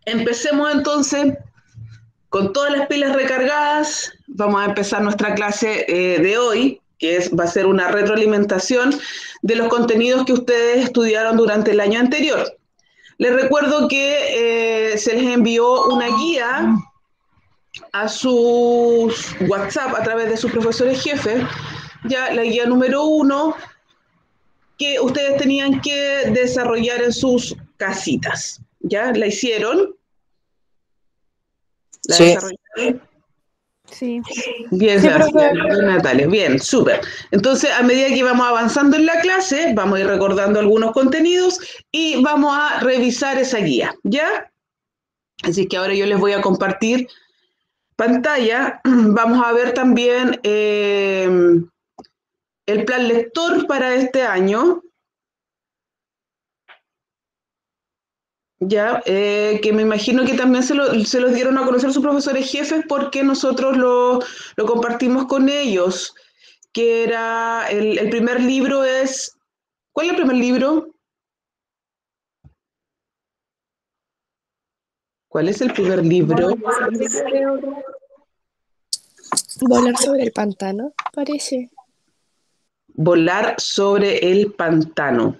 Empecemos entonces con todas las pilas recargadas. Vamos a empezar nuestra clase de hoy, que va a ser una retroalimentación de los contenidos que ustedes estudiaron durante el año anterior. Les recuerdo que se les envió una guía a sus WhatsApp a través de sus profesores jefes, ya la guía número 1, que ustedes tenían que desarrollar en sus casitas. ¿Ya? ¿La hicieron? ¿La Sí. desarrollaron? Sí. Bien, Sí, gracias, profe. Natalia. Bien, súper. Entonces, a medida que vamos avanzando en la clase, vamos a ir recordando algunos contenidos y vamos a revisar esa guía, ¿ya? Así que ahora yo les voy a compartir pantalla. Vamos a ver también el plan lector para este año, ya, que me imagino que también se los dieron a conocer sus profesores jefes porque nosotros lo compartimos con ellos, que era el primer libro es... ¿Cuál es el primer libro? ¿Cuál es el primer libro? Volar sobre el pantano, parece. Volar sobre el pantano.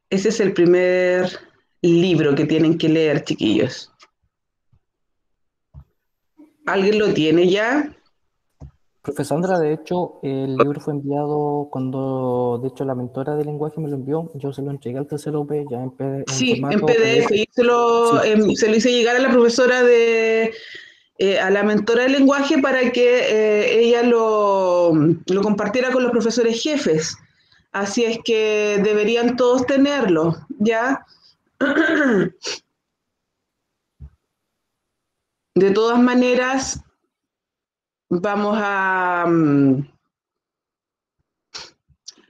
Ese es el primer libro que tienen que leer, chiquillos. ¿Alguien lo tiene ya? Profe Sandra, de hecho, el libro fue enviado cuando, de hecho, la mentora de lenguaje me lo envió. Yo se lo entregué al TCLP ya en Sí, en formato PDF. PDF. Y Sí, se lo hice llegar a la profesora a la mentora de lenguaje para que ella lo compartiera con los profesores jefes. Así es que deberían todos tenerlo, ¿ya? De todas maneras, vamos a...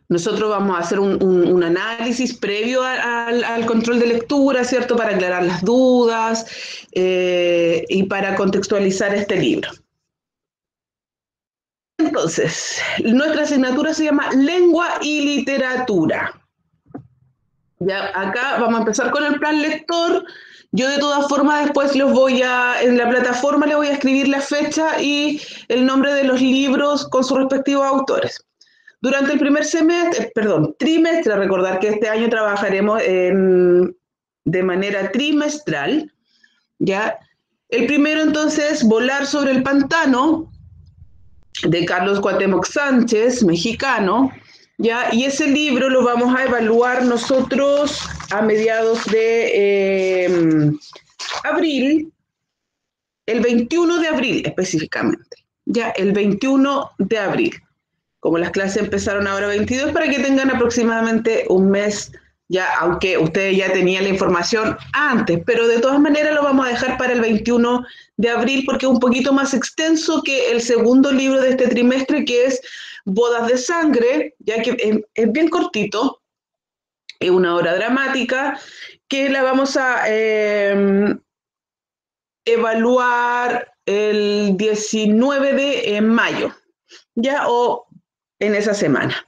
nosotros vamos a hacer un análisis previo al control de lectura, ¿cierto? Para aclarar las dudas y para contextualizar este libro. Entonces, nuestra asignatura se llama Lengua y Literatura. Ya, acá vamos a empezar con el plan lector. Yo de todas formas después en la plataforma les voy a escribir la fecha y el nombre de los libros con sus respectivos autores. Durante el primer trimestre, recordar que este año trabajaremos de manera trimestral, ¿ya? El primero entonces, Volar sobre el pantano, de Carlos Cuauhtémoc Sánchez, mexicano, ¿ya? Y ese libro lo vamos a evaluar nosotros a mediados de abril, el 21 de abril específicamente, ¿ya? El 21 de abril. Como las clases empezaron ahora 22, para que tengan aproximadamente un mes ya, aunque ustedes ya tenían la información antes, pero de todas maneras lo vamos a dejar para el 21 de abril porque es un poquito más extenso que el segundo libro de este trimestre, que es Bodas de Sangre, ya que es bien cortito, es una obra dramática que la vamos a evaluar el 19 de mayo, ya, o en esa semana.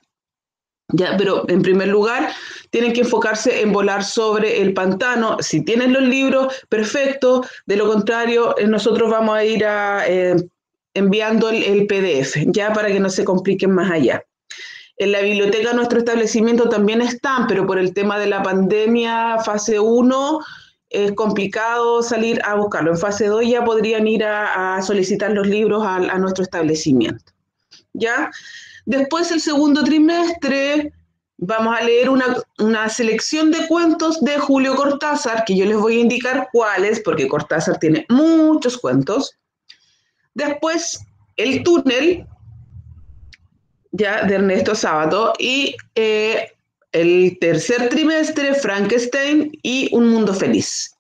Ya, pero en primer lugar, tienen que enfocarse en Volar sobre el pantano. Si tienen los libros, perfecto. De lo contrario, nosotros vamos a ir enviando el PDF, ya para que no se compliquen más allá. En la biblioteca de nuestro establecimiento también están, pero por el tema de la pandemia, fase 1, es complicado salir a buscarlo. En fase 2 ya podrían ir a solicitar los libros a nuestro establecimiento. ¿Ya? Después, el segundo trimestre, vamos a leer una selección de cuentos de Julio Cortázar, que yo les voy a indicar cuáles, porque Cortázar tiene muchos cuentos. Después, El túnel, ya, de Ernesto Sábato. Y el tercer trimestre, Frankenstein y Un mundo feliz.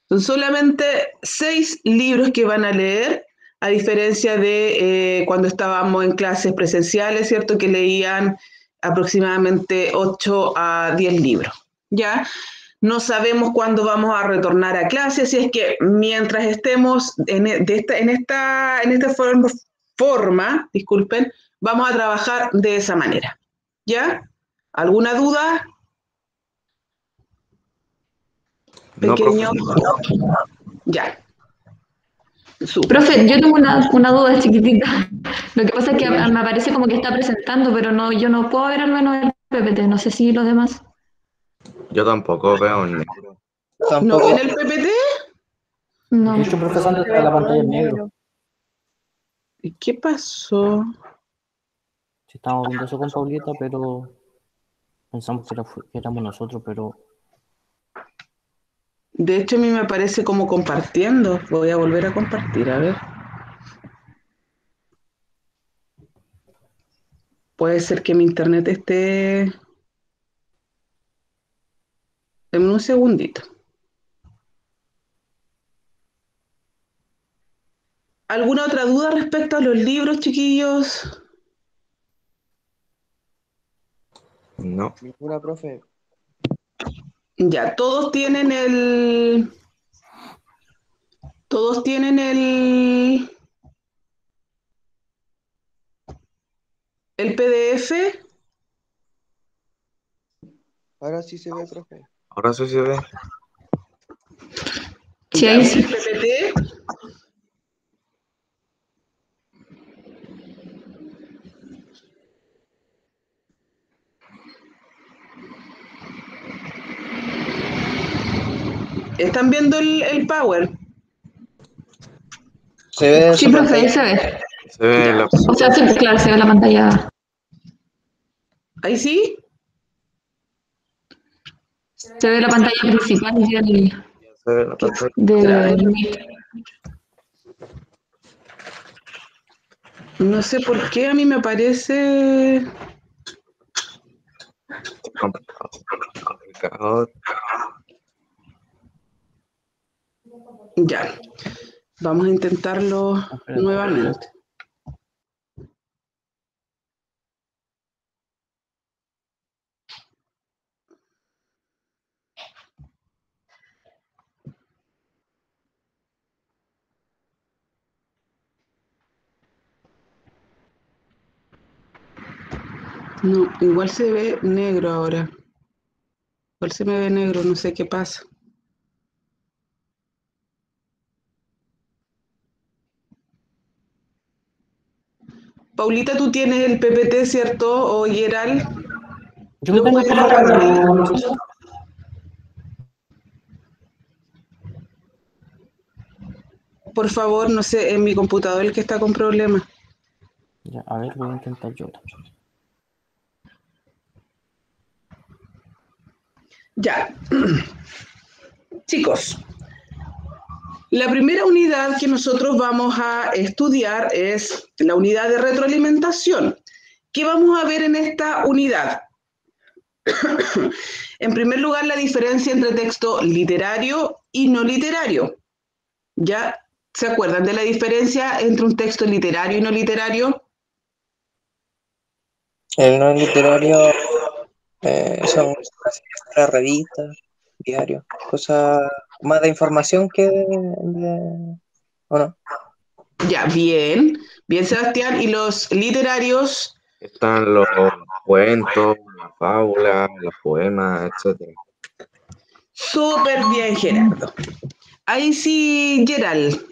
Son solamente 6 libros que van a leer, a diferencia de cuando estábamos en clases presenciales, ¿cierto? Que leían aproximadamente 8 a 10 libros, ¿ya? No sabemos cuándo vamos a retornar a clases, así es que mientras estemos en esta forma, disculpen, vamos a trabajar de esa manera, ¿ya? ¿Alguna duda? No, pequeño. profe. Ya. Súper. Profe, yo tengo una duda chiquitita. Lo que pasa es que me aparece como que está presentando, pero no, yo no puedo ver al menos el PPT. No sé si los demás. Yo tampoco veo en negro. ¿No Tampoco. ven el PPT? No. De hecho, profesor, está la pantalla en negro. ¿Y qué pasó? Sí, estábamos viendo eso con Paulita, pero pensamos que éramos nosotros, pero De hecho, a mí me aparece como compartiendo. Voy a volver a compartir, a ver. Puede ser que mi internet esté... Deme un segundito. ¿Alguna otra duda respecto a los libros, chiquillos? No. Ninguna, profe. Ya, todos tienen el... Todos tienen el PDF. Ahora sí se ve, profe. Ahora sí se ve. Sí, Ya, ahí sí. el PPT. ¿Están viendo el Power? Se ve Sí, su profe, ahí pantalla. se ve. Se ve Ya. la... O sea, sí, claro, se ve la pantalla. ¿Ahí sí? Se ve la pantalla principal Se ve la pantalla. del Meet. No sé por qué a mí me aparece... Complicado. Ya. Vamos a intentarlo nuevamente. No, igual se ve negro ahora. Igual se me ve negro, no sé qué pasa. Paulita, tú tienes el PPT, ¿cierto? O Gerald. yo lo tengo puedes por acá, pero Por favor, no sé, en mi computador el que está con problemas. ya, a ver, voy a intentar yo también. Ya. Chicos, la primera unidad que nosotros vamos a estudiar es la unidad de retroalimentación. ¿Qué vamos a ver en esta unidad? En primer lugar, la diferencia entre texto literario y no literario. ¿Ya se acuerdan de la diferencia entre un texto literario y no literario? El no literario son las revistas, diarios, cosas más de información que ¿o no? Ya, bien. Bien, Sebastián. ¿Y los literarios? Están los cuentos, las fábulas, los poemas, etc. Súper bien, Gerardo. Ahí sí, Gerald.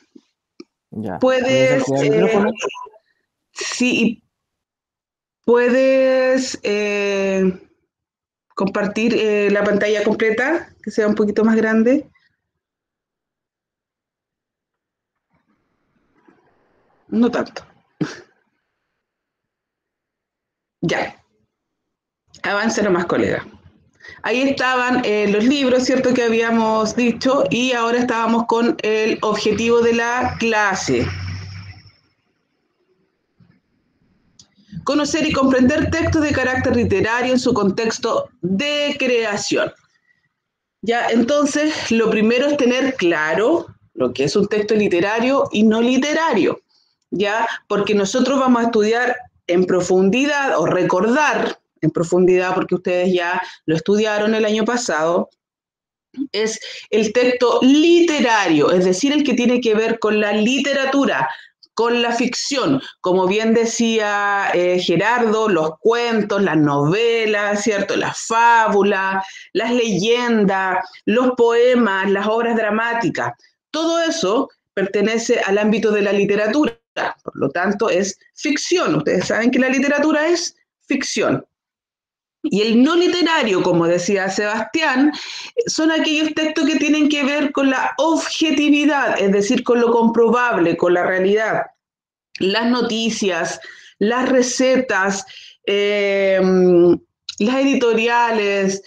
Ya. Puedes, ¿Desactivar el micrófono? sí, puedes compartir la pantalla completa, que sea un poquito más grande. No tanto. Ya. Avance nomás, colega. Ahí estaban los libros, ¿cierto? Que habíamos dicho, y ahora estábamos con el objetivo de la clase. Conocer y comprender textos de carácter literario en su contexto de creación. Ya, entonces, lo primero es tener claro lo que es un texto literario y no literario, ya, porque nosotros vamos a estudiar en profundidad o recordar en profundidad, porque ustedes ya lo estudiaron el año pasado, es el texto literario, es decir, el que tiene que ver con la literatura. con la ficción. Como bien decía Gerardo, los cuentos, las novelas, ¿cierto? Las fábulas, las leyendas, los poemas, las obras dramáticas. Todo eso pertenece al ámbito de la literatura, por lo tanto es ficción. Ustedes saben que la literatura es ficción. Y el no literario, como decía Sebastián, son aquellos textos que tienen que ver con la objetividad, es decir, con lo comprobable, con la realidad. Las noticias, las recetas, las editoriales,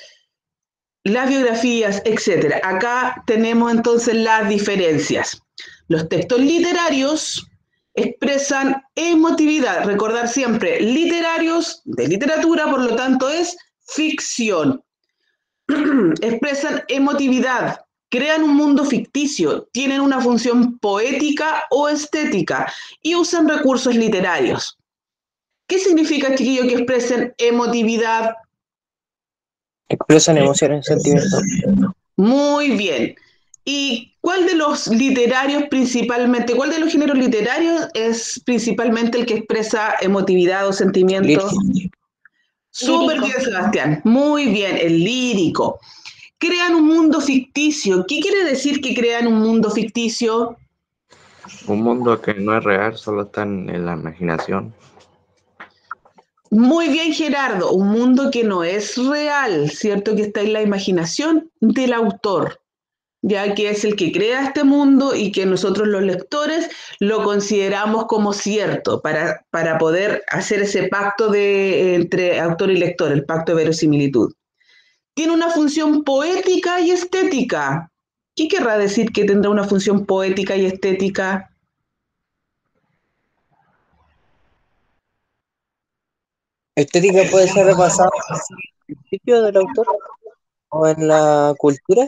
las biografías, etc. Acá tenemos entonces las diferencias. Los textos literarios expresan emotividad, recordar siempre, literarios de literatura, por lo tanto es ficción. Expresan emotividad, crean un mundo ficticio, tienen una función poética o estética y usan recursos literarios. ¿Qué significa, chiquillo, que expresen emotividad? Expresan emociones, sentimientos. Muy bien. ¿Y cuál de los literarios principalmente, cuál de los géneros literarios es principalmente el que expresa emotividad o sentimientos? Súper bien, Sebastián. Muy bien, el lírico. Crean un mundo ficticio. ¿Qué quiere decir que crean un mundo ficticio? Un mundo que no es real, solo está en la imaginación. Muy bien, Gerardo. Un mundo que no es real, ¿cierto? Que está en la imaginación del autor, ya que es el que crea este mundo y que nosotros los lectores lo consideramos como cierto para poder hacer ese pacto entre autor y lector, el pacto de verosimilitud. Tiene una función poética y estética. ¿Qué querrá decir que tendrá una función poética y estética? Estética puede ser repasada en el principio del autor o en la cultura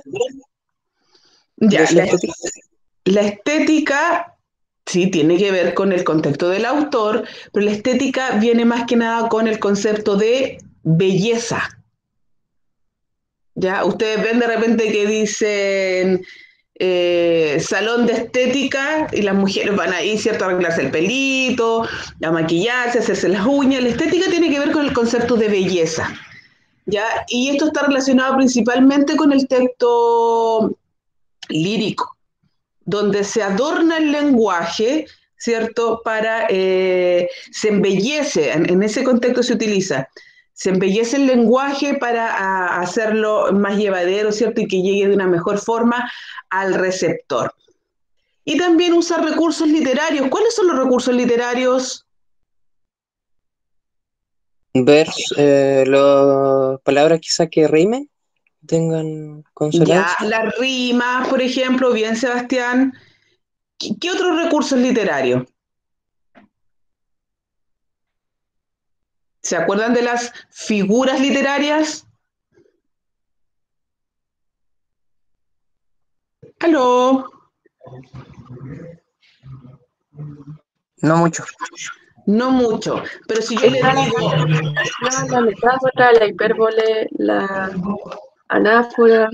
Ya, de su estética. la estética sí tiene que ver con el contexto del autor, pero la estética viene más que nada con el concepto de belleza. ¿Ya? Ustedes ven de repente que dicen salón de estética y las mujeres van ahí, ¿cierto? A arreglarse el pelito, a maquillarse, a hacerse las uñas. La estética tiene que ver con el concepto de belleza, ¿ya? Y esto está relacionado principalmente con el texto lírico, donde se adorna el lenguaje, ¿cierto? Se embellece, en ese contexto se utiliza. Se embellece el lenguaje para hacerlo más llevadero, ¿cierto? Y que llegue de una mejor forma al receptor. Y también usa recursos literarios. ¿Cuáles son los recursos literarios? Ver las palabras quizá que rimen, tengan Ya, consonancia. las rimas, por ejemplo, bien, Sebastián. ¿Qué otros recursos literarios? ¿Se acuerdan de las figuras literarias? ¿Aló? No mucho. No mucho, pero si yo le digo, La metáfora, la hipérbole, la anáfora.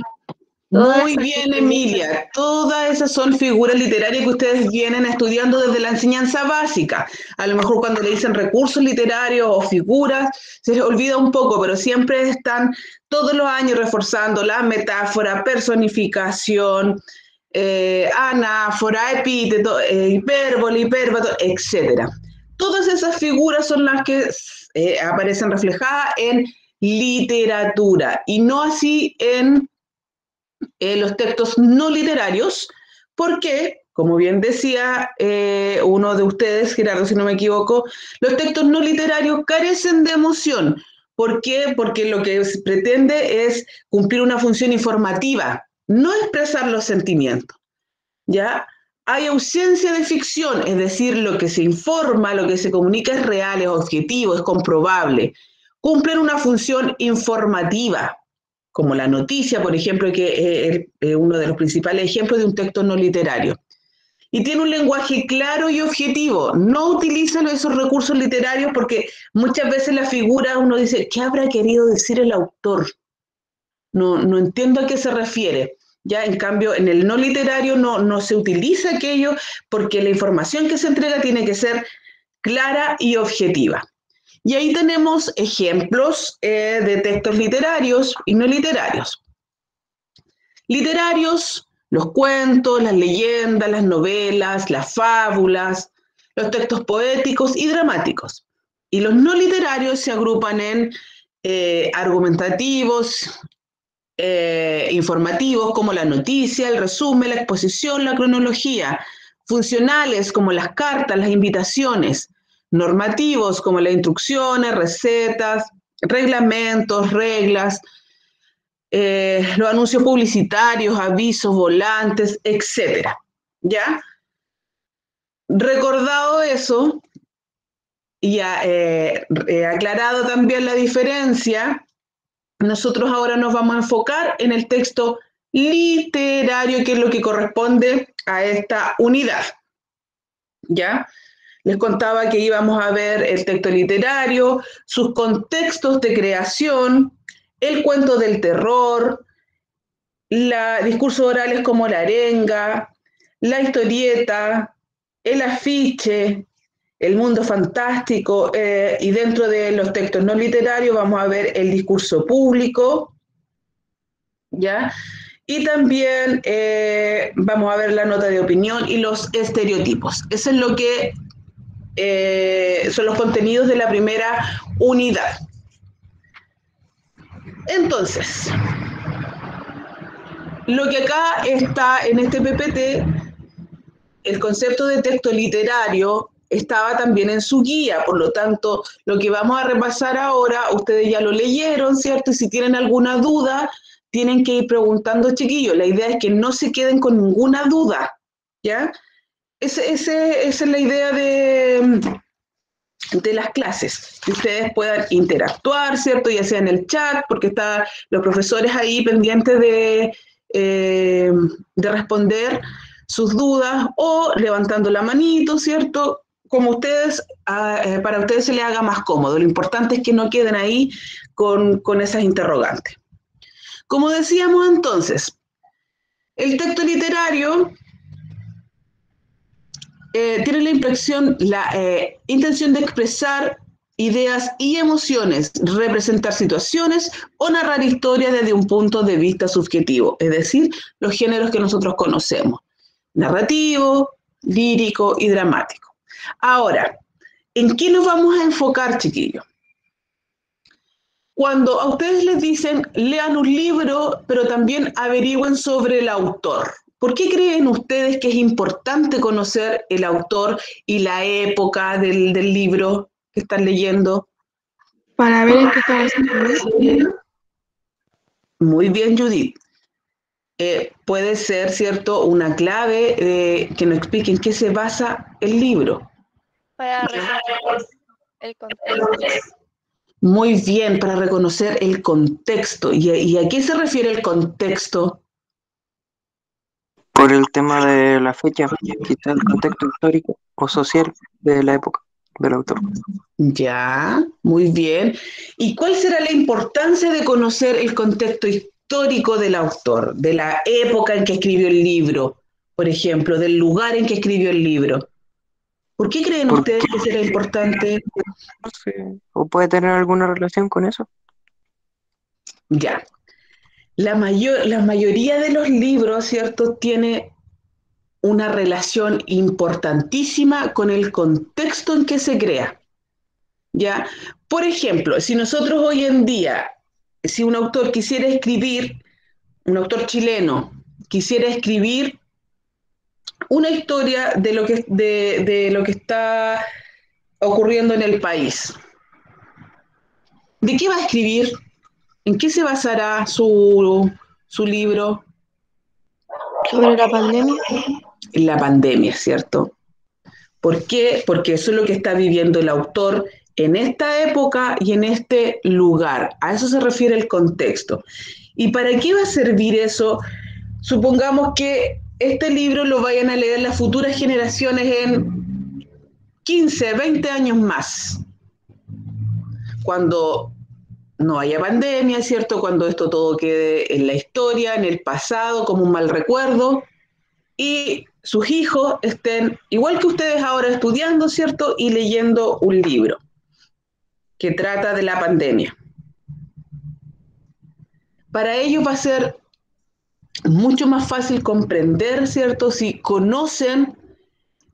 muy bien, Emilia, todas esas son figuras literarias que ustedes vienen estudiando desde la enseñanza básica. A lo mejor cuando le dicen recursos literarios o figuras, se les olvida un poco, pero siempre están todos los años reforzando la metáfora, personificación, anáfora, epíteto, hipérbole, hipérbato, etc. Todas esas figuras son las que aparecen reflejadas en literatura y no así en los textos no literarios, porque, como bien decía uno de ustedes, Gerardo, si no me equivoco, los textos no literarios carecen de emoción. ¿Por qué? Porque lo que se pretende es cumplir una función informativa, no expresar los sentimientos, ¿ya? Hay ausencia de ficción, es decir, lo que se informa, lo que se comunica es real, es objetivo, es comprobable. Cumplen una función informativa, como la noticia, por ejemplo, que es uno de los principales ejemplos de un texto no literario. Y tiene un lenguaje claro y objetivo. No utiliza esos recursos literarios porque muchas veces la figura uno dice, ¿qué habrá querido decir el autor? No entiendo a qué se refiere. Ya, en cambio, en el no literario no se utiliza aquello porque la información que se entrega tiene que ser clara y objetiva. Y ahí tenemos ejemplos de textos literarios y no literarios. Literarios, los cuentos, las leyendas, las novelas, las fábulas, los textos poéticos y dramáticos. Y los no literarios se agrupan en argumentativos, informativos como la noticia, el resumen, la exposición, la cronología, funcionales como las cartas, las invitaciones, normativos como las instrucciones, recetas, reglamentos, reglas, los anuncios publicitarios, avisos, volantes, etc. ¿Ya? Recordado eso, y aclarado también la diferencia, nosotros ahora nos vamos a enfocar en el texto literario, que es lo que corresponde a esta unidad. ¿Ya? Les contaba que íbamos a ver el texto literario, sus contextos de creación, el cuento del terror, discursos orales como la arenga, la historieta, el afiche, el mundo fantástico, y dentro de los textos no literarios vamos a ver el discurso público, ¿ya? Y también vamos a ver la nota de opinión y los estereotipos. Eso es lo que son los contenidos de la primera unidad. Entonces, lo que acá está en este PPT, el concepto de texto literario estaba también en su guía, por lo tanto, lo que vamos a repasar ahora, ustedes ya lo leyeron, ¿cierto? Y si tienen alguna duda, tienen que ir preguntando, chiquillos. La idea es que no se queden con ninguna duda, ¿ya? Esa es la idea de las clases, que ustedes puedan interactuar, ¿cierto? Ya sea en el chat, porque están los profesores ahí pendientes de responder sus dudas, o levantando la manito, ¿cierto? Como ustedes, para ustedes se les haga más cómodo. Lo importante es que no queden ahí con esas interrogantes. Como decíamos entonces, el texto literario tiene la intención de expresar ideas y emociones, representar situaciones o narrar historias desde un punto de vista subjetivo, es decir, los géneros que nosotros conocemos: narrativo, lírico y dramático. Ahora, ¿en qué nos vamos a enfocar, chiquillos? Cuando a ustedes les dicen, lean un libro, pero también averigüen sobre el autor. ¿Por qué creen ustedes que es importante conocer el autor y la época del libro que están leyendo? Para ver en qué está basado. Muy bien, Judith. Puede ser, ¿cierto?, una clave que nos explique en qué se basa el libro. Para reconocer el contexto. Muy bien, para reconocer el contexto. ¿Y a qué se refiere el contexto? Por el tema de la fecha, quizás el contexto histórico o social de la época del autor. Ya, muy bien. ¿Y cuál será la importancia de conocer el contexto histórico del autor, de la época en que escribió el libro, por ejemplo, del lugar en que escribió el libro? ¿Por qué creen ustedes que será importante? No sé, ¿o puede tener alguna relación con eso? Ya. La mayoría de los libros, ¿cierto?, tiene una relación importantísima con el contexto en que se crea. ¿Ya? Por ejemplo, si nosotros hoy en día, si un autor quisiera escribir, un autor chileno, quisiera escribir una historia de lo que está ocurriendo en el país, ¿de qué va a escribir? ¿En qué se basará su libro? Sobre la pandemia. En la pandemia, ¿cierto? ¿Por qué? Porque eso es lo que está viviendo el autor en esta época y en este lugar. A eso se refiere el contexto. ¿Y para qué va a servir eso? Supongamos que este libro lo vayan a leer las futuras generaciones en 15, 20 años más. Cuando no haya pandemia, ¿cierto? Cuando esto todo quede en la historia, en el pasado, como un mal recuerdo, y sus hijos estén, igual que ustedes ahora, estudiando, ¿cierto? Y leyendo un libro que trata de la pandemia. Para ellos va a ser mucho más fácil comprender, ¿cierto? Si conocen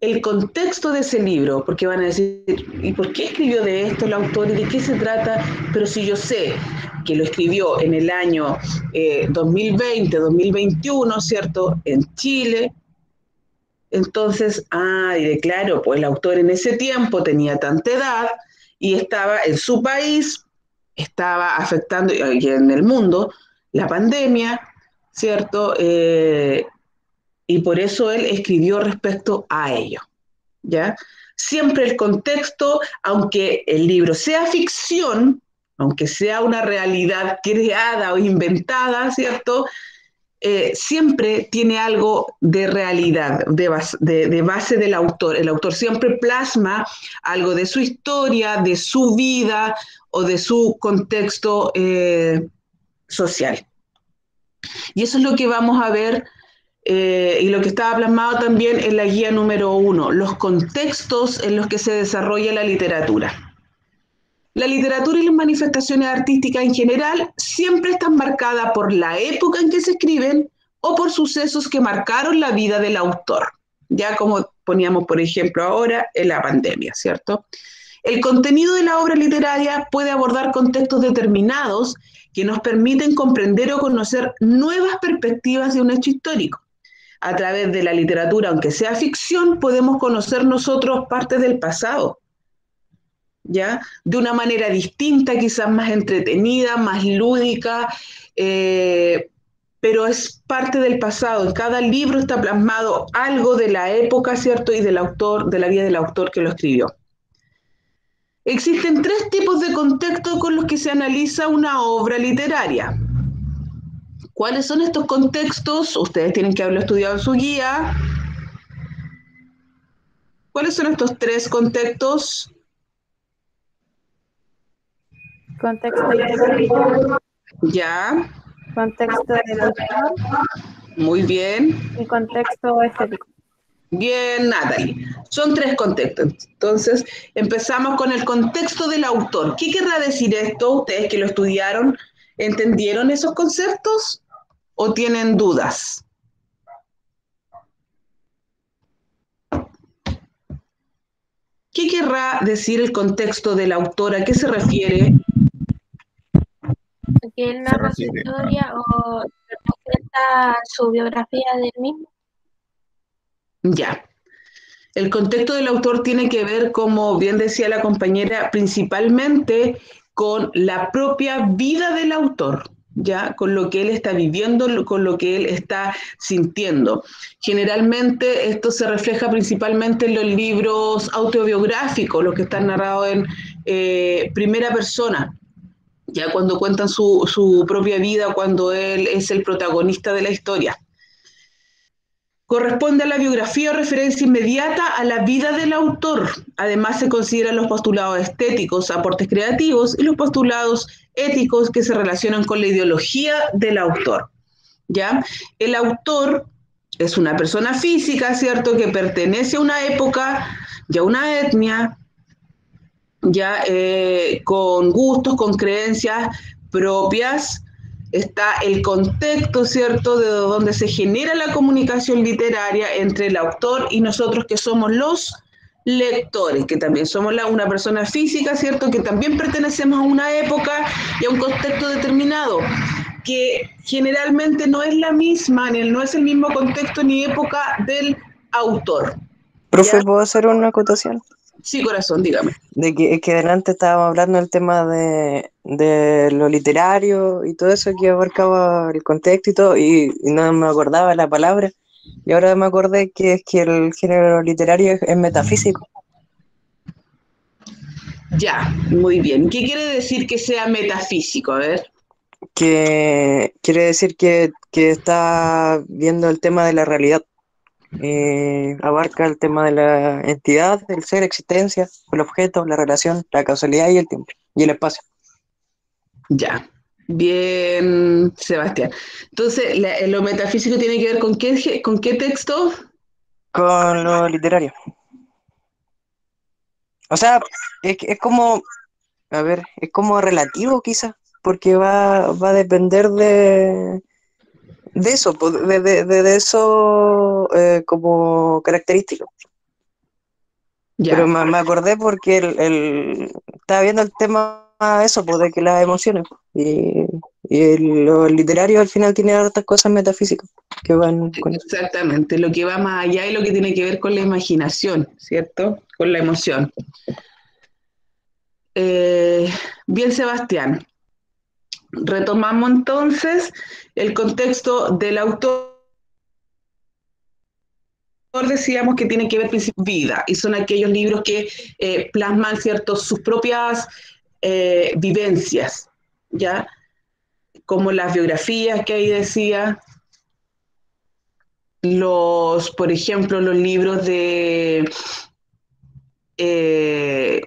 el contexto de ese libro, porque van a decir, ¿y por qué escribió de esto el autor y de qué se trata? Pero si yo sé que lo escribió en el año 2020, 2021, ¿cierto? En Chile, entonces, diré, claro, pues el autor en ese tiempo tenía tanta edad y estaba en su país, estaba afectando, y en el mundo, la pandemia, ¿cierto? Y por eso él escribió respecto a ello, ¿ya? Siempre el contexto, aunque el libro sea ficción, aunque sea una realidad creada o inventada, ¿cierto? Siempre tiene algo de realidad, de base del autor. El autor siempre plasma algo de su historia, de su vida o de su contexto social. Y eso es lo que vamos a ver y lo que estaba plasmado también en la guía número 1, los contextos en los que se desarrolla la literatura. La literatura y las manifestaciones artísticas en general siempre están marcadas por la época en que se escriben o por sucesos que marcaron la vida del autor, ya como poníamos por ejemplo ahora en la pandemia, ¿cierto? El contenido de la obra literaria puede abordar contextos determinados que nos permiten comprender o conocer nuevas perspectivas de un hecho histórico. A través de la literatura, aunque sea ficción, podemos conocer nosotros partes del pasado, ¿ya? De una manera distinta, quizás más entretenida, más lúdica, pero es parte del pasado. En cada libro está plasmado algo de la época, ¿cierto? Y del autor, de la vida del autor que lo escribió. Existen 3 tipos de contextos con los que se analiza una obra literaria. ¿Cuáles son estos contextos? Ustedes tienen que haberlo estudiado en su guía. ¿Cuáles son estos 3 contextos? Contexto histórico, Ya, contexto del autor muy bien. y contexto estético. Bien, Natalie. Son 3 contextos. Entonces, empezamos con el contexto del autor. ¿Qué querrá decir esto? Ustedes que lo estudiaron, ¿entendieron esos conceptos o tienen dudas? ¿Qué querrá decir el contexto del autor? ¿A qué se refiere? Que él narra su historia o representa su biografía del mismo. Ya. El contexto del autor tiene que ver, como bien decía la compañera, principalmente con la propia vida del autor, ¿ya? Con lo que él está viviendo, con lo que él está sintiendo. Generalmente esto se refleja principalmente en los libros autobiográficos, los que están narrados en primera persona, ya cuando cuentan su propia vida, cuando él es el protagonista de la historia. Corresponde a la biografía o referencia inmediata a la vida del autor. Además, se consideran los postulados estéticos, aportes creativos, y los postulados éticos que se relacionan con la ideología del autor, ¿ya? El autor es una persona física, ¿cierto?, que pertenece a una época y a una etnia, ya con gustos, con creencias propias. Está el contexto, ¿cierto?, de donde se genera la comunicación literaria entre el autor y nosotros que somos los lectores, que también somos una persona física, ¿cierto?, que también pertenecemos a una época y a un contexto determinado, que generalmente no es la misma, no es el mismo contexto ni época del autor. Profe, ¿Ya? ¿puedo hacer una acotación? Sí, corazón, dígame. De que delante estábamos hablando del tema de lo literario y todo eso que abarcaba el contexto y todo, y no me acordaba la palabra, y ahora me acordé que es que el género literario es metafísico. Ya, muy bien. ¿Qué quiere decir que sea metafísico? A ver. Que quiere decir que está viendo el tema de la realidad. Abarca el tema de la entidad, el ser, existencia, el objeto, la relación, la causalidad y el tiempo y el espacio. Ya, bien, Sebastián. Entonces, lo metafísico tiene que ver con qué texto. Con lo literario. O sea, es como, a ver, es como relativo quizás, porque va a depender de eso, pues, de eso como característico. Pero Ya, me acordé porque estaba viendo el tema eso, pues, de que las emociones, pues, y lo literario al final tiene hartas cosas metafísicas que van con eso. exactamente. Lo que va más allá y lo que tiene que ver con la imaginación, ¿cierto? Con la emoción. Eh, bien, Sebastián. Retomamos entonces el contexto del autor. Decíamos que tiene que ver con vida y son aquellos libros que plasman, ¿cierto?, sus propias vivencias, ¿ya? Como las biografías que ahí decía, por ejemplo, los libros de eh,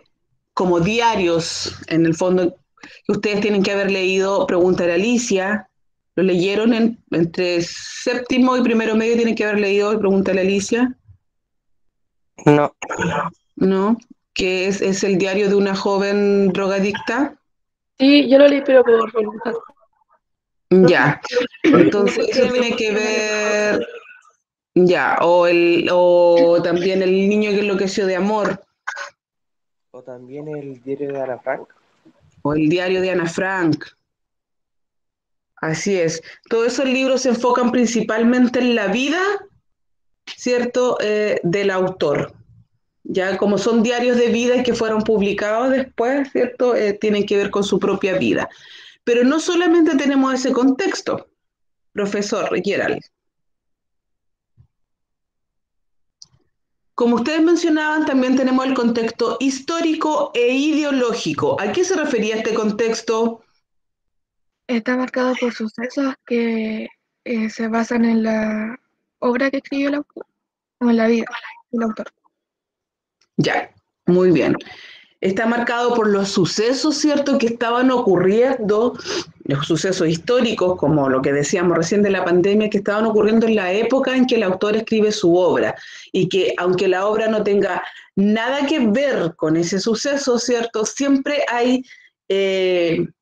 como diarios, en el fondo, que ustedes tienen que haber leído Pregúntale a Alicia. ¿Lo leyeron entre séptimo y primero medio? Tienen que haber leído Pregúntale a Alicia. No, ¿No? Que es el diario de una joven drogadicta. Sí, yo lo leí, pero por voluntad. Ya, entonces No eso porque tiene que ver, ya, o también el niño que enloqueció de amor, O también el diario de Ana Frank. o el diario de Ana Frank. Así es. Todos esos libros se enfocan principalmente en la vida, ¿cierto?, del autor. Ya como son diarios de vida que fueron publicados después, ¿cierto?, tienen que ver con su propia vida. Pero no solamente tenemos ese contexto, profesor Gerald. Como ustedes mencionaban, también tenemos el contexto histórico e ideológico. ¿A qué se refería este contexto? Está marcado por sucesos que se basan en la obra que escribió el autor, o en la vida del autor. Ya, muy bien. Está marcado por los sucesos, ¿cierto?, que estaban ocurriendo, los sucesos históricos, como lo que decíamos recién de la pandemia, que estaban ocurriendo en la época en que el autor escribe su obra, y que aunque la obra no tenga nada que ver con ese suceso, ¿cierto?, siempre hay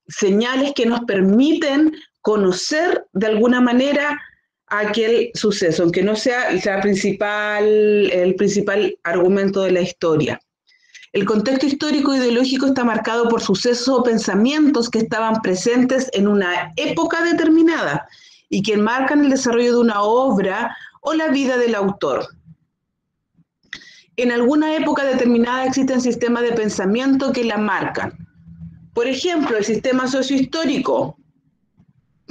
señales que nos permiten conocer de alguna manera aquel suceso, aunque no sea el principal argumento de la historia. El contexto histórico e ideológico está marcado por sucesos o pensamientos que estaban presentes en una época determinada y que marcan el desarrollo de una obra o la vida del autor. En alguna época determinada existen sistemas de pensamiento que la marcan. Por ejemplo, el sistema sociohistórico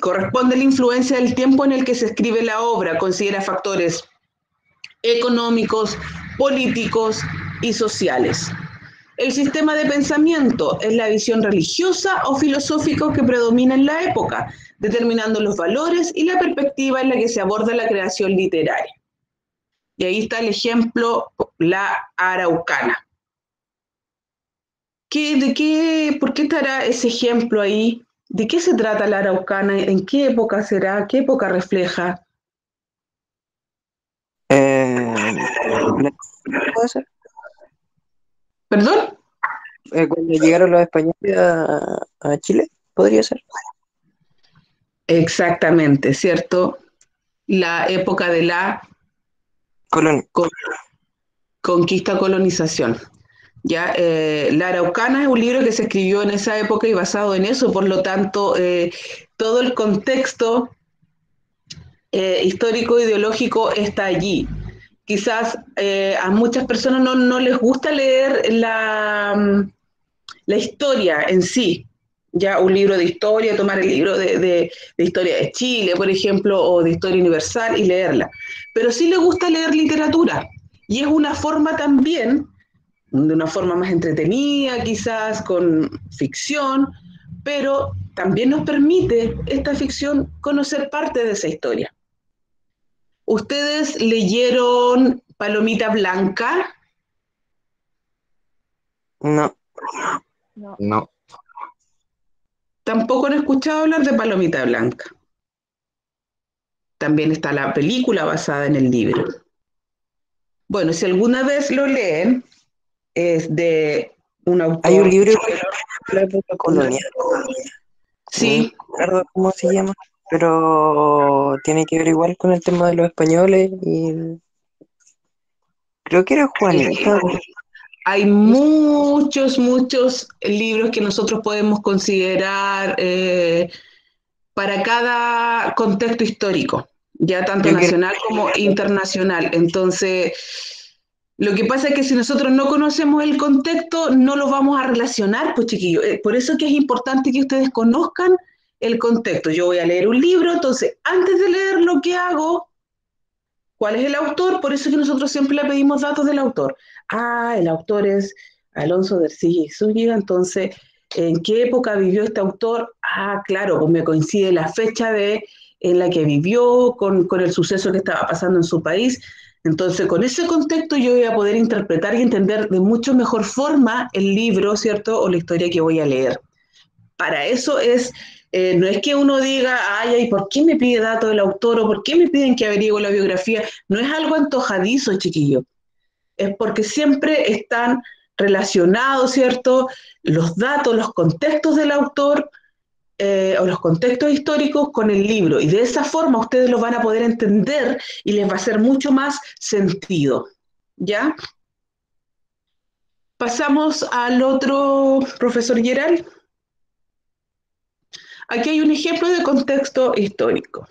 corresponde a la influencia del tiempo en el que se escribe la obra, considera factores económicos, políticos y sociales. El sistema de pensamiento es la visión religiosa o filosófica que predomina en la época, determinando los valores y la perspectiva en la que se aborda la creación literaria. Y ahí está el ejemplo, la araucana. ¿Por qué estará ese ejemplo ahí? ¿De qué se trata la araucana? ¿En qué época será? ¿Qué época refleja? ¿Puede ser? ¿Perdón? Cuando llegaron los españoles a Chile, podría ser. Exactamente, ¿cierto? La época de la conquista, colonización. ¿Ya? La Araucana es un libro que se escribió en esa época y basado en eso, por lo tanto, todo el contexto histórico ideológico está allí. Quizás a muchas personas no les gusta leer la historia en sí, ya un libro de historia, tomar el libro de historia de Chile, por ejemplo, o de historia universal y leerla, pero sí les gusta leer literatura, y es una forma también, de una forma más entretenida, quizás con ficción, pero también nos permite esta ficción conocer parte de esa historia. ¿Ustedes leyeron Palomita Blanca? No. No. tampoco han escuchado hablar de Palomita Blanca. También está la película basada en el libro. Bueno, si alguna vez lo leen, es de un autor. Hay un libro de la época colonial. Sí. No recuerdo cómo se llama, pero tiene que ver igual con el tema de los españoles y creo que era Juanita. Hay muchos libros que nosotros podemos considerar para cada contexto histórico, ya tanto nacional como internacional. Entonces, lo que pasa es que si nosotros no conocemos el contexto, no lo vamos a relacionar, pues chiquillos. Por eso que es importante que ustedes conozcan el contexto. Yo voy a leer un libro, entonces, antes de leer lo que hago, ¿cuál es el autor? Por eso que nosotros siempre le pedimos datos del autor. Ah, el autor es Alonso de Ercilla y Zúñiga, entonces, ¿en qué época vivió este autor? Ah, claro, pues me coincide la fecha en la que vivió, con el suceso que estaba pasando en su país. Entonces, con ese contexto yo voy a poder interpretar y entender de mucho mejor forma el libro, ¿cierto? O la historia que voy a leer. Para eso no es que uno diga, ay, ¿por qué me pide datos del autor o por qué me piden que averigüe la biografía? No es algo antojadizo, chiquillo. Es porque siempre están relacionados, ¿cierto? Los datos, los contextos del autor o los contextos históricos con el libro. Y de esa forma ustedes lo van a poder entender y les va a hacer mucho más sentido. ¿Ya? Pasamos al otro, profesor Gerald. Aquí hay un ejemplo de contexto histórico.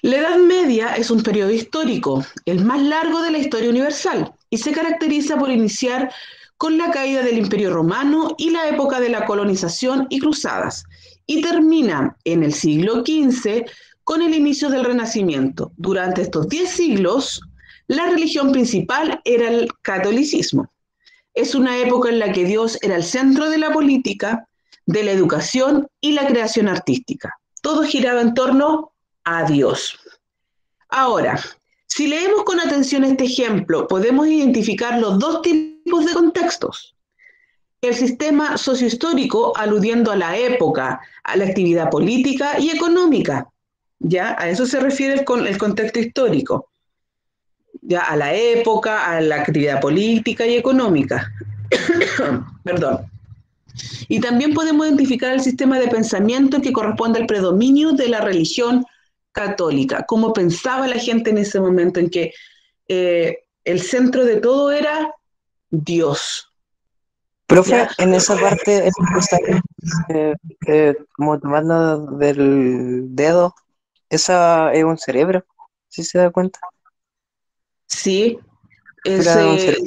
La Edad Media es un periodo histórico, el más largo de la historia universal, y se caracteriza por iniciar con la caída del Imperio Romano y la época de la colonización y cruzadas, y termina en el siglo XV con el inicio del Renacimiento. Durante estos 10 siglos, la religión principal era el catolicismo. Es una época en la que Dios era el centro de la política, de la educación y la creación artística. Todo giraba en torno a Dios. Ahora, si leemos con atención este ejemplo, podemos identificar los dos tipos de contextos. El sistema sociohistórico, aludiendo a la época, a la actividad política y económica. ¿Ya? A eso se refiere el contexto histórico. ¿Ya? A la época, a la actividad política y económica. Perdón. Y también podemos identificar el sistema de pensamiento que corresponde al predominio de la religión católica, cómo pensaba la gente en ese momento en que el centro de todo era Dios. Profe, ¿Ya? en esa parte, como tomando del dedo, esa es un cerebro, ¿sí se da cuenta? Sí, Era un cerebro.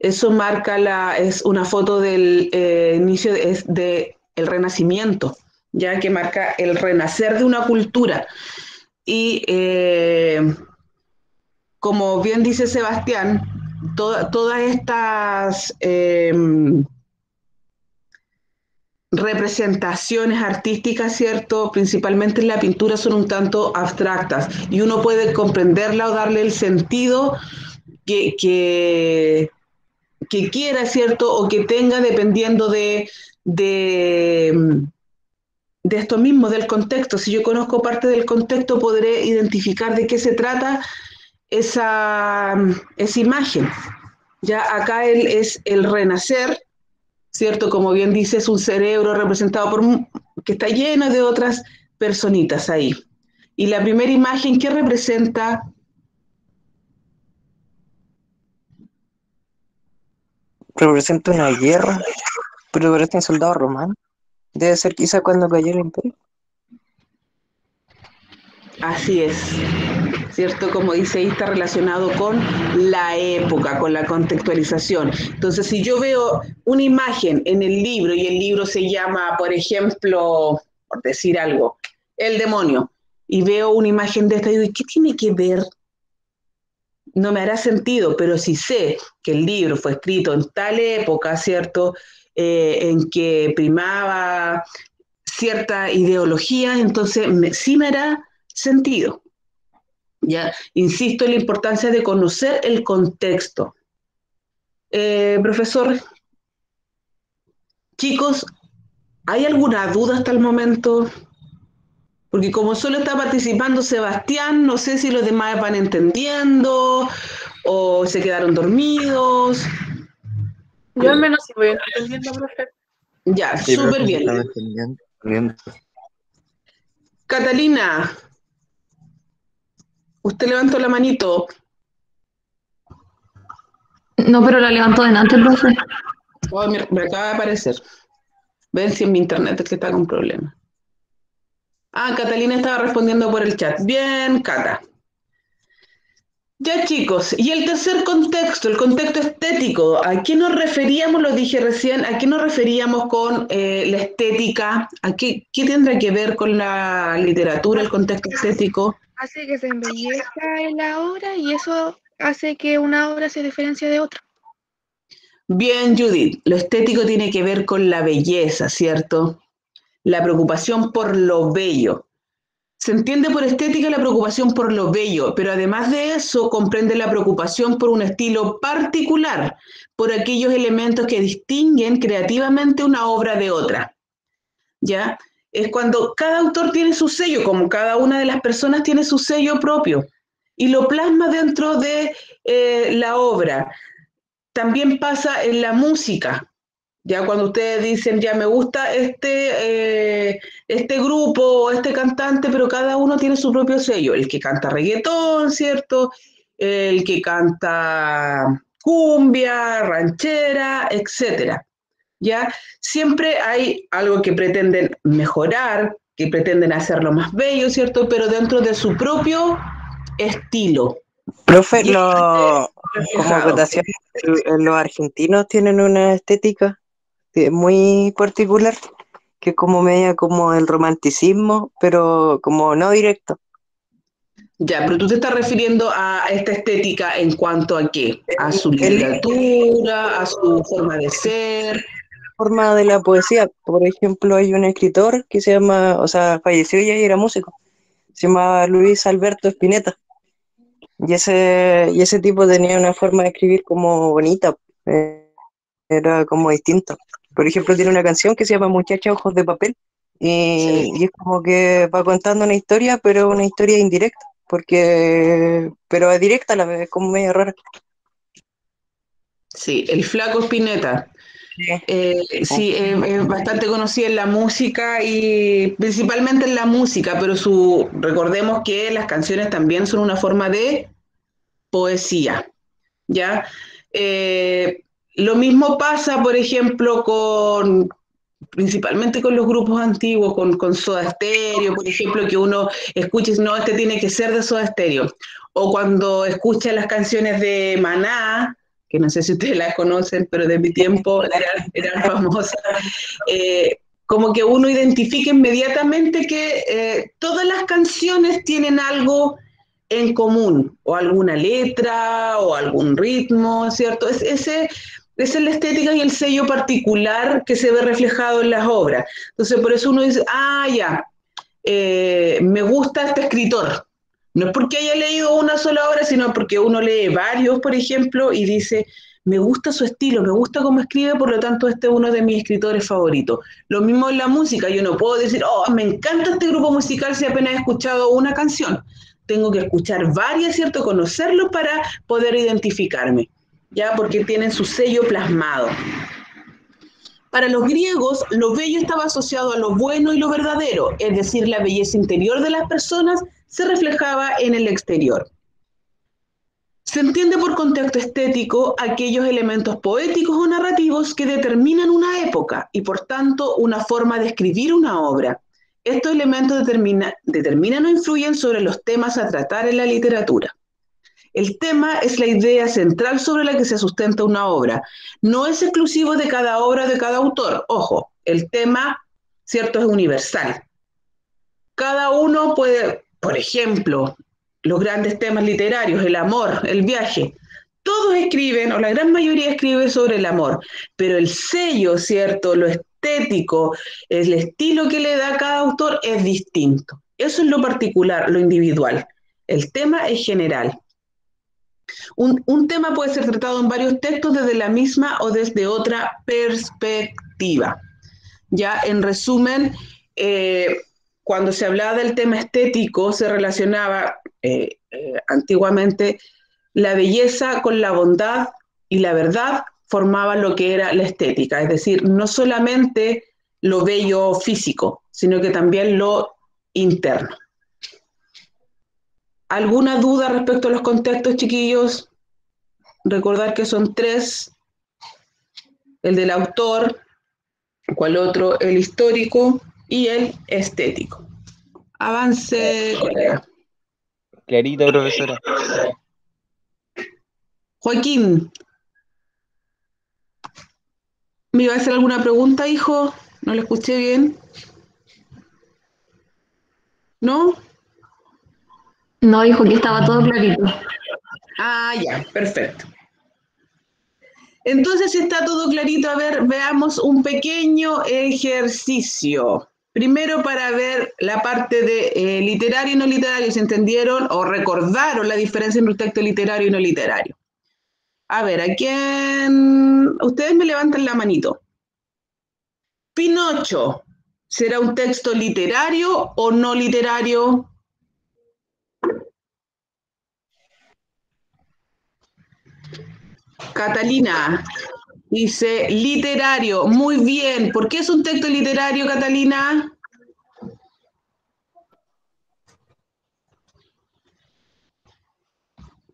eso marca es una foto del inicio del Renacimiento, ya que marca el renacer de una cultura. Y como bien dice Sebastián, todas estas representaciones artísticas, ¿cierto? Principalmente en la pintura son un tanto abstractas y uno puede comprenderla o darle el sentido que quiera, ¿cierto? O que tenga dependiendo de esto mismo, del contexto. Si yo conozco parte del contexto, podré identificar de qué se trata esa imagen. Ya acá es el renacer, ¿cierto? Como bien dice, es un cerebro representado que está lleno de otras personitas ahí. Y la primera imagen, ¿qué representa? Representa una guerra, pero parece un soldado romano. Debe ser quizá cuando cayó el imperio. Así es, ¿cierto? Como dice ahí, está relacionado con la época, con la contextualización. Entonces, si yo veo una imagen en el libro y el libro se llama, por ejemplo, por decir algo, El demonio, y veo una imagen de esta y digo, ¿qué tiene que ver? No me hará sentido, pero si sé que el libro fue escrito en tal época, ¿cierto? En que primaba cierta ideología, entonces sí me hará sentido. Ya, insisto en la importancia de conocer el contexto. Profesor Chicos, ¿hay alguna duda hasta el momento? Porque como solo está participando Sebastián, no sé si los demás van entendiendo o se quedaron dormidos. Yo al menos sí voy entendiendo, profe. Ya, Sí, súper profe, bien. estaba entendiendo. Catalina, usted levantó la manito. No, pero la levantó delante, profe. Oh, me acaba de aparecer. Ven si en mi internet es que está con problemas. Ah, Catalina estaba respondiendo por el chat. Bien, Cata. Ya, chicos, y el tercer contexto, el contexto estético, ¿a qué nos referíamos? Lo dije recién, ¿a qué nos referíamos con la estética? ¿A qué tendrá que ver con la literatura, el contexto estético? Hace que se embellezca en la obra y eso hace que una obra se diferencie de otra. Bien, Judith, lo estético tiene que ver con la belleza, ¿cierto? La preocupación por lo bello. Se entiende por estética la preocupación por lo bello, pero además de eso comprende la preocupación por un estilo particular, por aquellos elementos que distinguen creativamente una obra de otra. ¿Ya? Es cuando cada autor tiene su sello, como cada una de las personas tiene su sello propio, y lo plasma dentro de la obra. También pasa en la música. Ya cuando ustedes dicen, ya me gusta este grupo o este cantante, pero cada uno tiene su propio sello. El que canta reggaetón, ¿cierto? El que canta cumbia, ranchera, etcétera. ¿Ya? Siempre hay algo que pretenden mejorar, que pretenden hacerlo más bello, ¿cierto? Pero dentro de su propio estilo. Profe, como acotación, los argentinos tienen una estética muy particular, que es como media como el romanticismo, pero como no directo. Ya, pero tú te estás refiriendo a esta estética en cuanto a qué, a su literatura, a su forma de ser. Forma de la poesía, por ejemplo, hay un escritor que se llama, o sea, falleció ya y era músico, se llama Luis Alberto Spinetta, y ese tipo tenía una forma de escribir como bonita, era como distinto. Por ejemplo, tiene una canción que se llama Muchacha Ojos de Papel, y es como que va contando una historia, pero una historia indirecta, pero es directa a la vez, es como medio rara. Sí, el Flaco Spinetta. Sí, es bastante conocida en la música y principalmente en la música, pero recordemos que las canciones también son una forma de poesía, ¿ya? Lo mismo pasa, por ejemplo, principalmente con los grupos antiguos, con Soda Stereo, por ejemplo, que uno escucha y dice, no, este tiene que ser de Soda Stereo. O cuando escucha las canciones de Maná, que no sé si ustedes las conocen, pero de mi tiempo eran famosas, como que uno identifica inmediatamente que todas las canciones tienen algo en común, o alguna letra, o algún ritmo, ¿cierto? Esa es la estética y el sello particular que se ve reflejado en las obras. Entonces, por eso uno dice, ya, me gusta este escritor. No es porque haya leído una sola obra, sino porque uno lee varios, por ejemplo, y dice, me gusta su estilo, me gusta cómo escribe, por lo tanto este es uno de mis escritores favoritos. Lo mismo en la música, yo no puedo decir, me encanta este grupo musical si apenas he escuchado una canción. Tengo que escuchar varias, ¿cierto? Conocerlos para poder identificarme, ¿ya? Porque tienen su sello plasmado. Para los griegos, lo bello estaba asociado a lo bueno y lo verdadero, es decir, la belleza interior de las personas se reflejaba en el exterior. Se entiende por contexto estético aquellos elementos poéticos o narrativos que determinan una época y, por tanto, una forma de escribir una obra. Estos elementos determinan o influyen sobre los temas a tratar en la literatura. El tema es la idea central sobre la que se sustenta una obra. No es exclusivo de cada obra de cada autor. Ojo, el tema, ¿cierto?, es universal. Cada uno puede, por ejemplo, los grandes temas literarios, el amor, el viaje. Todos escriben, o la gran mayoría escribe sobre el amor, pero el sello, ¿cierto?, lo estético, el estilo que le da a cada autor es distinto. Eso es lo particular, lo individual. El tema es general. Un tema puede ser tratado en varios textos desde la misma o desde otra perspectiva. Ya, en resumen, cuando se hablaba del tema estético, se relacionaba antiguamente la belleza con la bondad y la verdad formaban lo que era la estética, es decir, no solamente lo bello físico, sino que también lo interno. ¿Alguna duda respecto a los contextos, chiquillos? Recordar que son 3, el del autor, ¿cuál otro? El histórico y el estético. Avance, colega. Clarito, profesora. Joaquín, ¿me iba a hacer alguna pregunta, hijo? ¿No lo escuché bien? ¿No? No, dijo que estaba todo clarito. Ah, ya, perfecto. Entonces, si está todo clarito, a ver, veamos un pequeño ejercicio. Primero para ver la parte de literario y no literario, si entendieron o recordaron la diferencia entre un texto literario y no literario. A ver, ¿a quién? Ustedes me levantan la manito. Pinocho, ¿será un texto literario o no literario? Catalina dice literario. Muy bien. ¿Por qué es un texto literario, Catalina?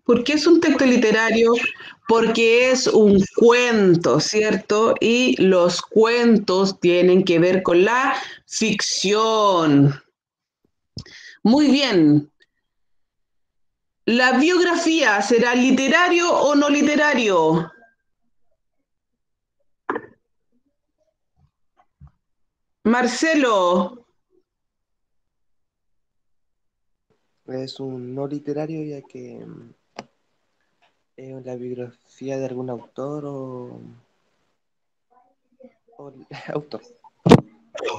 ¿Por qué es un texto literario? Porque es un cuento, ¿cierto? Y los cuentos tienen que ver con la ficción. Muy bien. ¿La biografía será literario o no literario? Marcelo. Es un no literario, ya que es la biografía de algún autor o autor.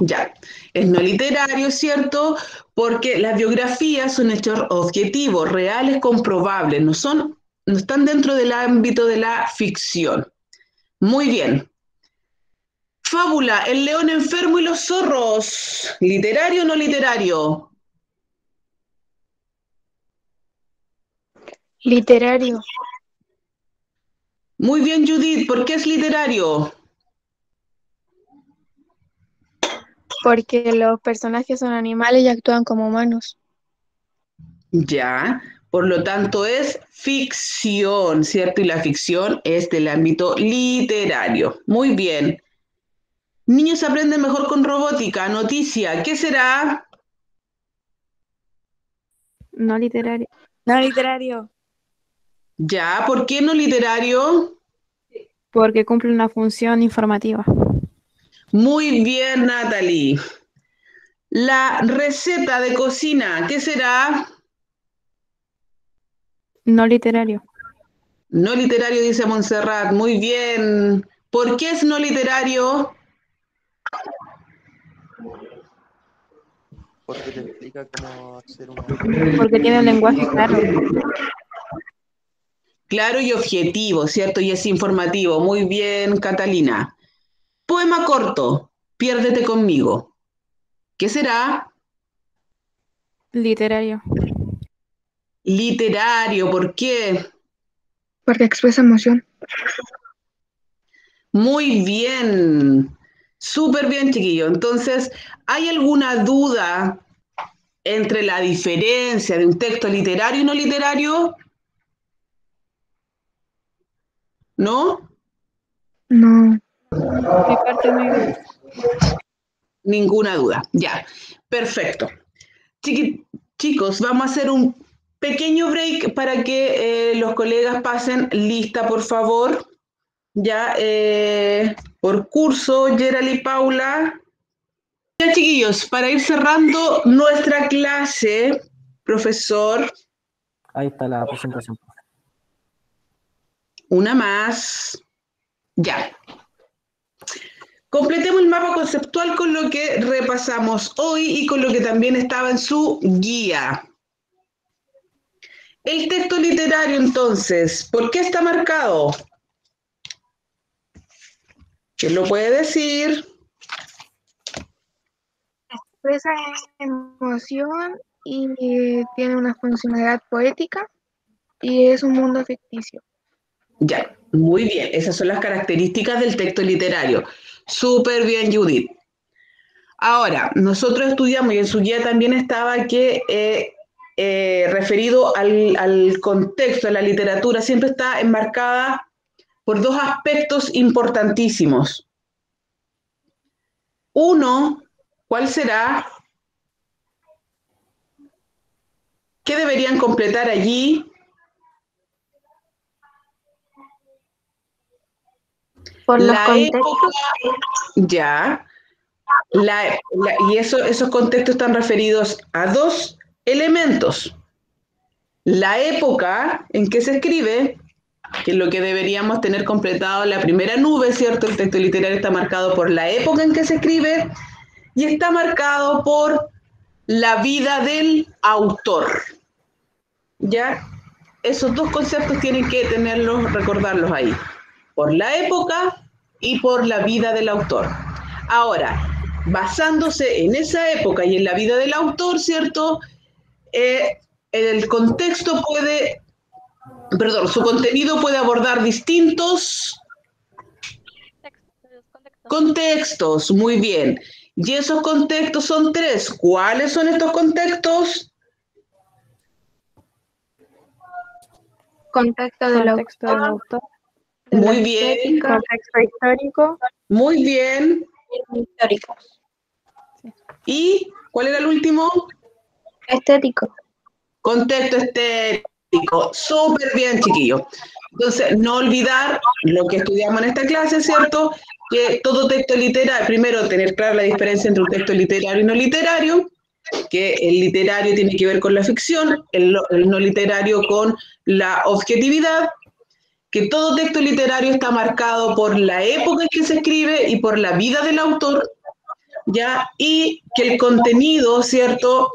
Ya, es no literario, ¿cierto? Porque las biografías son hechos objetivos, reales, comprobables, no están dentro del ámbito de la ficción. Muy bien. Fábula, El león enfermo y los zorros. ¿Literario o no literario? Literario, Muy bien, Judith, ¿por qué es literario? porque los personajes son animales y actúan como humanos. Ya, por lo tanto es ficción, ¿cierto? Y la ficción es del ámbito literario. Muy bien. Niños aprenden mejor con robótica. Noticia, ¿qué será? No literario. No literario. Ya, ¿por qué no literario? Porque cumple una función informativa. Muy bien, Natalie. La receta de cocina, ¿qué será? No literario. No literario, dice Montserrat. Muy bien. ¿Por qué es no literario? Porque te explica cómo hacer una... Porque tiene un lenguaje claro. Claro y objetivo, ¿cierto? Y es informativo. Muy bien, Catalina. Poema corto, Piérdete conmigo. ¿Qué será? Literario. Literario, ¿por qué? Porque expresa emoción. Muy bien. Súper bien, chiquillo. Entonces, ¿hay alguna duda entre la diferencia de un texto literario y no literario? ¿No? No. Mi parte no hay duda. Ninguna duda. Ya. Perfecto. Chicos, vamos a hacer un pequeño break para que los colegas pasen lista, por favor. Ya, por curso, Gerald y Paula. Ya, chiquillos, para ir cerrando nuestra clase, profesor, Ahí está la presentación. una más. Ya. Completemos el mapa conceptual con lo que repasamos hoy y con lo que también estaba en su guía. El texto literario, entonces, ¿por qué está marcado? ¿Quién lo puede decir? expresa emoción y tiene una funcionalidad poética y es un mundo ficticio. Ya, muy bien. Esas son las características del texto literario. Súper bien, Judith. Ahora, nosotros estudiamos, y en su guía también estaba que referido al contexto de la literatura, siempre está enmarcada por dos aspectos importantísimos. Uno, ¿cuál será? ¿Qué deberían completar allí? Por los La contextos. época, ya. Y esos contextos están referidos a dos elementos. La época en que se escribe, que es lo que deberíamos tener completado la primera nube, ¿cierto? El texto literario está marcado por la época en que se escribe y está marcado por la vida del autor. ¿Ya? Esos dos conceptos tienen que tenerlos, recordarlos ahí. Por la época y por la vida del autor. Ahora, basándose en esa época y en la vida del autor, ¿cierto? El contexto puede, perdón, su contenido puede abordar distintos contextos, muy bien. Y esos contextos son tres. ¿Cuáles son estos contextos? Contexto del autor. Muy bien. Contexto histórico. Muy bien. Histórico. ¿Y cuál era el último? Estético. Contexto estético. Súper bien, chiquillos. Entonces, no olvidar lo que estudiamos en esta clase, ¿cierto? Que todo texto literario, primero tener clara la diferencia entre un texto literario y no literario, que el literario tiene que ver con la ficción, el no literario con la objetividad, que todo texto literario está marcado por la época en que se escribe y por la vida del autor, ¿ya? Y que el contenido, ¿cierto?,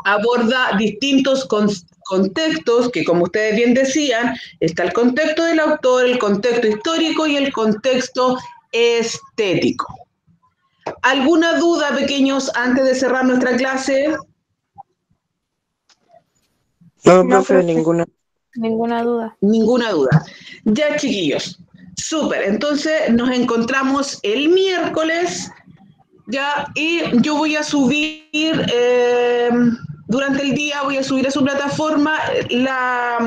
aborda distintos contextos, que como ustedes bien decían, está el contexto del autor, el contexto histórico y el contexto estético. ¿Alguna duda, pequeños, antes de cerrar nuestra clase? No, profe, ninguna. Ninguna duda. Ninguna duda. Ya, chiquillos. Súper. Entonces, nos encontramos el miércoles, ya, y yo voy a subir, durante el día voy a subir a su plataforma la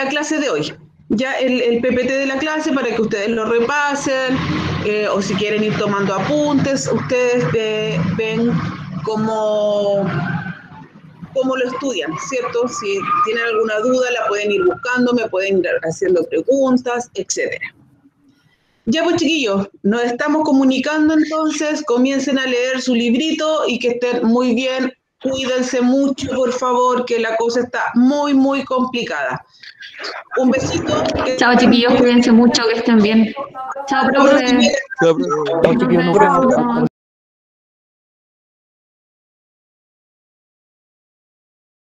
clase de hoy. Ya el PPT de la clase para que ustedes lo repasen, o si quieren ir tomando apuntes, ustedes ven cómo lo estudian, ¿cierto? Si tienen alguna duda la pueden ir buscando, me pueden ir haciendo preguntas, etcétera. Ya pues, chiquillos, nos estamos comunicando entonces, comiencen a leer su librito y que estén muy bien, cuídense mucho, por favor, que la cosa está muy, muy complicada. Un besito. Chao, chiquillos, cuídense mucho, que estén bien. Chao, profe. Chao, chiquillos, nos vemos.